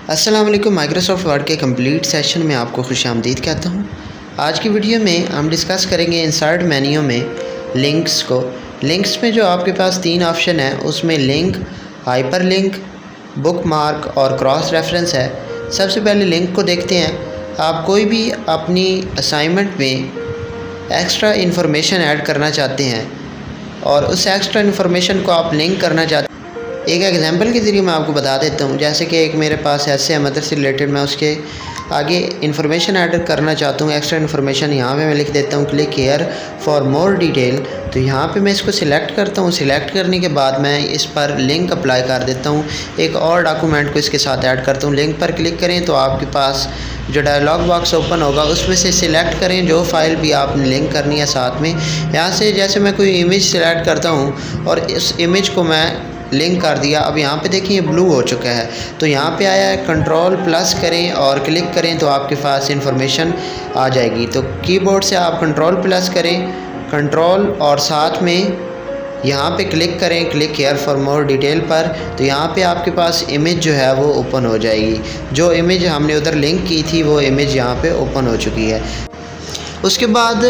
अस्सलाम वालेकुम। Microsoft word के कंप्लीट सेशन में आपको खुशामदीद कहता हूँ। आज की वीडियो में हम डिस्कस करेंगे इंसर्ट मेन्यू में लिंक्स को। लिंक्स में जो आपके पास तीन ऑप्शन है उसमें link, hyper link, book mark और क्रॉस रेफरेंस है। सबसे पहले लिंक को देखते हैं। आप कोई भी अपनी असाइनमेंट में एक्स्ट्रा इन्फॉर्मेशन ऐड करना चाहते हैं और उस एक्स्ट्रा इन्फॉर्मेशन को आप लिंक करना चाहते हैं। एक एग्जांपल के ज़रिए मैं आपको बता देता हूँ। जैसे कि एक मेरे पास ऐसे है मदर से रिलेटेड, मैं उसके आगे इन्फॉर्मेशन ऐड करना चाहता हूँ, एक्स्ट्रा इन्फॉर्मेशन। यहाँ पे मैं लिख देता हूँ click here for more detail. तो यहाँ पे मैं इसको सिलेक्ट करता हूँ। सिलेक्ट करने के बाद मैं इस पर लिंक अप्लाई कर देता हूँ। एक और डॉक्यूमेंट को इसके साथ ऐड करता हूँ। लिंक पर क्लिक करें तो आपके पास जो डायलॉग बॉक्स ओपन होगा उसमें से सिलेक्ट करें जो फाइल भी आपने लिंक करनी है साथ में। यहाँ से जैसे मैं कोई इमेज सिलेक्ट करता हूँ और इस इमेज को मैं लिंक कर दिया। अब यहाँ पे देखिए ब्लू हो चुका है। तो यहाँ पे आया है, कंट्रोल प्लस करें और क्लिक करें तो आपके पास इंफॉर्मेशन आ जाएगी। तो कीबोर्ड से आप कंट्रोल प्लस करें, कंट्रोल और साथ में यहाँ पे क्लिक करें click here for more detail पर। तो यहाँ पे आपके पास इमेज जो है वो ओपन हो जाएगी। जो इमेज हमने उधर लिंक की थी वो इमेज यहाँ पे ओपन हो चुकी है। उसके बाद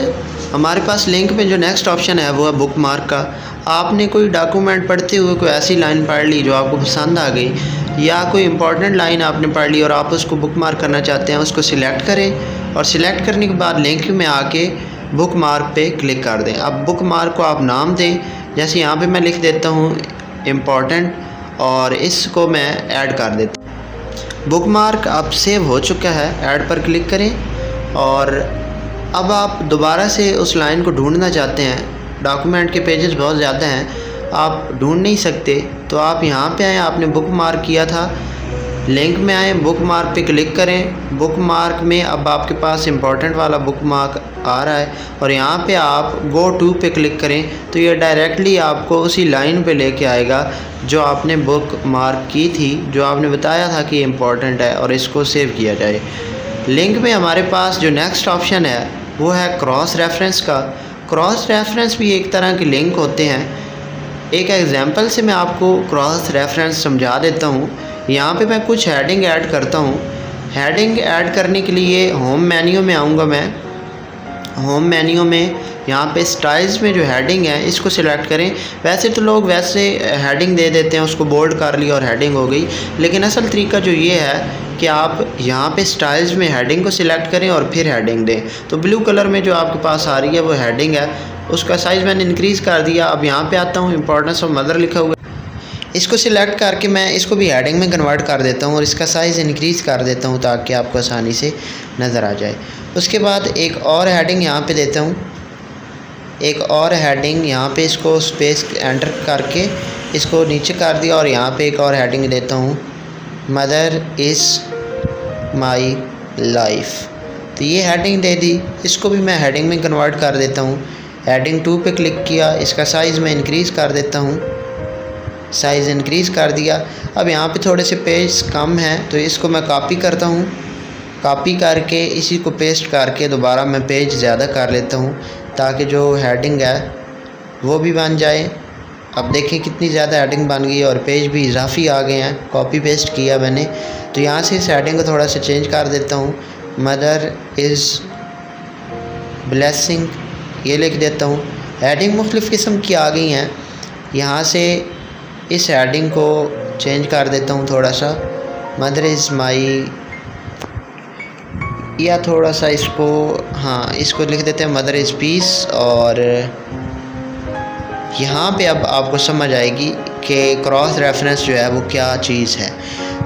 हमारे पास लिंक में जो नेक्स्ट ऑप्शन है वो है बुक मार्क का। आपने कोई डॉक्यूमेंट पढ़ते हुए कोई ऐसी लाइन पढ़ ली जो आपको पसंद आ गई, या कोई इंपॉर्टेंट लाइन आपने पढ़ ली और आप उसको बुक मार्क करना चाहते हैं, उसको सिलेक्ट करें और सिलेक्ट करने के बाद लिंक में आके बुक मार्क पे क्लिक कर दें। अब बुक मार्क को आप नाम दें। जैसे यहाँ पे मैं लिख देता हूँ इम्पॉर्टेंट और इसको मैं ऐड कर देता हूँ। बुक मार्क अब सेव हो चुका है। ऐड पर क्लिक करें और अब आप दोबारा से उस लाइन को ढूंढना चाहते हैं। डॉक्यूमेंट के पेजेस बहुत ज़्यादा हैं, आप ढूंढ नहीं सकते, तो आप यहाँ पे आएँ। आपने बुक मार्क किया था, लिंक में आएँ, बुक मार्क पे क्लिक करें। बुक मार्क में अब आपके पास इंपॉर्टेंट वाला बुक मार्क आ रहा है और यहाँ पे आप गो टू पे क्लिक करें तो ये डायरेक्टली आपको उसी लाइन पे लेके आएगा जो आपने बुक मार्क की थी, जो आपने बताया था कि इम्पॉर्टेंट है, और इसको सेव किया जाए। लिंक में हमारे पास जो नेक्स्ट ऑप्शन है वो है क्रॉस रेफरेंस का। क्रॉस रेफरेंस भी एक तरह के लिंक होते हैं। एक एग्जांपल से मैं आपको क्रॉस रेफरेंस समझा देता हूँ। यहाँ पे मैं कुछ हेडिंग ऐड करता हूँ। हेडिंग ऐड करने के लिए होम मेन्यू में आऊँगा। मैं होम मेन्यू में यहाँ पे स्टाइल्स में जो हेडिंग है इसको सिलेक्ट करें। वैसे तो लोग वैसे हेडिंग दे देते हैं, उसको बोल्ड कर ली और हेडिंग हो गई, लेकिन असल तरीका जो ये है कि आप यहाँ पे स्टाइल्स में हेडिंग को सिलेक्ट करें और फिर हेडिंग दें। तो ब्लू कलर में जो आपके पास आ रही है वो हेडिंग है, उसका साइज़ मैंने इंक्रीज़ कर दिया। अब यहाँ पे आता हूँ, इंपॉर्टेंस ऑफ मदर लिखा हुआ, इसको सिलेक्ट करके मैं इसको भी हेडिंग में कन्वर्ट कर देता हूँ और इसका साइज़ इंक्रीज़ कर देता हूँ ताकि आपको आसानी से नज़र आ जाए। उसके बाद एक और हेडिंग यहाँ पे देता हूँ, एक और हेडिंग यहाँ पे, इसको स्पेस एंटर करके इसको नीचे कर दिया और यहाँ पे एक और हेडिंग देता हूँ, मदर इज़ माई लाइफ। तो ये हेडिंग दे दी। इसको भी मैं हेडिंग में कन्वर्ट कर देता हूँ। हेडिंग 2 पे क्लिक किया, इसका साइज़ मैं इंक्रीज़ कर देता हूँ, साइज़ इंक्रीज़ कर दिया। अब यहाँ पे थोड़े से पेज कम हैं तो इसको मैं कॉपी करता हूँ। कॉपी करके इसी को पेस्ट करके दोबारा मैं पेज ज़्यादा कर लेता हूँ ताकि जो हेडिंग है वो भी बन जाए। अब देखें कितनी ज़्यादा हेडिंग बन गई और पेज भी इजाफी आ गए हैं, कॉपी पेस्ट किया मैंने। तो यहाँ से इस हेडिंग को थोड़ा सा चेंज कर देता हूँ, मदर इज़ ब्लेसिंग, ये लिख देता हूँ। हेडिंग मुख्तलिफ़ किस्म की आ गई हैं। यहाँ से इस हेडिंग को चेंज कर देता हूँ थोड़ा सा, मदर इज़ माई, या थोड़ा सा इसको, हाँ इसको लिख देते हैं मदर इज़ पीस। और यहाँ पे अब आपको समझ आएगी कि क्रॉस रेफरेंस जो है वो क्या चीज़ है।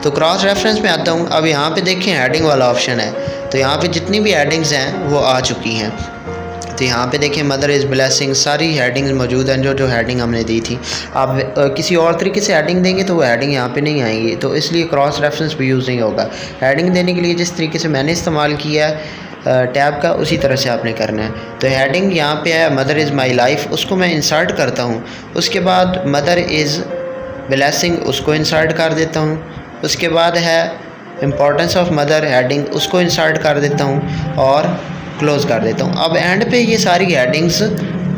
तो क्रॉस रेफरेंस में आता हूँ। अब यहाँ पे देखें हेडिंग वाला ऑप्शन है, तो यहाँ पे जितनी भी हेडिंग्स हैं वो आ चुकी हैं। तो यहाँ पे देखें मदर इज़ ब्लेसिंग, सारी हेडिंग्स मौजूद हैं जो हेडिंग हमने दी थी। आप किसी और तरीके से हेडिंग देंगे तो वो हेडिंग यहाँ पे नहीं आएंगी, तो इसलिए क्रॉस रेफरेंस भी यूज़ नहीं होगा। हेडिंग देने के लिए जिस तरीके से मैंने इस्तेमाल किया है टैब का, उसी तरह से आपने करना है। तो हेडिंग यहाँ पे है मदर इज़ माई लाइफ, उसको मैं इंसर्ट करता हूँ। उसके बाद मदर इज़ ब्लेसिंग, उसको इंसर्ट कर देता हूँ। उसके बाद है इम्पोर्टेंस ऑफ मदर हेडिंग, उसको इंसर्ट कर देता हूँ और क्लोज़ कर देता हूँ। अब एंड पे ये सारी हेडिंग्स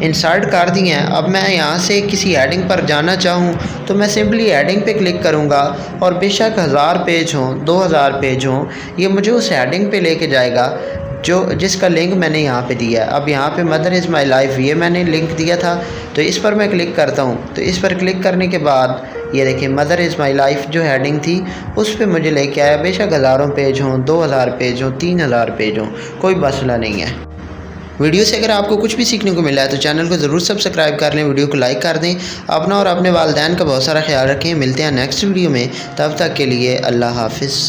इंसर्ट कर दिए हैं। अब मैं यहाँ से किसी हेडिंग पर जाना चाहूँ तो मैं सिंपली हेडिंग पे क्लिक करूँगा और बेशक 1000 पेज हों 2000 पेज हों, ये मुझे उस हेडिंग पे लेके जाएगा जिसका लिंक मैंने यहाँ पे दिया है। अब यहाँ पे मदर इज़ माई लाइफ ये मैंने लिंक दिया था, तो इस पर मैं क्लिक करता हूँ। तो इस पर क्लिक करने के बाद ये देखिए मदर इज़ माई लाइफ जो हेडिंग थी उस पर मुझे लेके आया। बेशक हज़ारों पेज हों 2000 पेज हों 3000 पेज हों, कोई मसला नहीं है। वीडियो से अगर आपको कुछ भी सीखने को मिला है तो चैनल को ज़रूर सब्सक्राइब कर लें, वीडियो को लाइक कर दें। अपना और अपने वालिदैन का बहुत सारा ख्याल रखें। मिलते हैं नेक्स्ट वीडियो में, तब तक के लिए अल्लाह हाफ़िज़।